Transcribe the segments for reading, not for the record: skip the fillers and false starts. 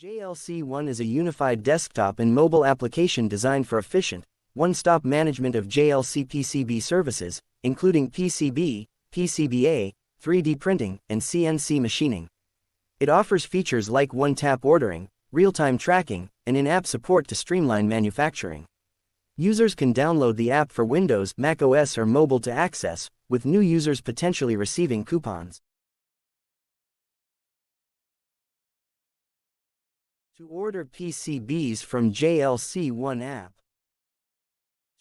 JLC1 is a unified desktop and mobile application designed for efficient, one-stop management of JLCPCB services, including PCB, PCBA, 3D printing, and CNC machining. It offers features like one-tap ordering, real-time tracking, and in-app support to streamline manufacturing. Users can download the app for Windows, macOS, or mobile to access, with new users potentially receiving coupons. To order PCBs from JLC1 app.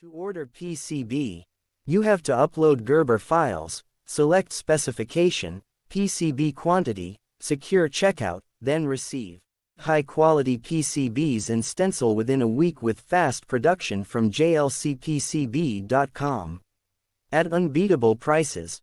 To order PCB, you have to upload Gerber files, select specification, PCB quantity, secure checkout, then receive high-quality PCBs and stencil within a week with fast production from JLCPCB.com. At unbeatable prices.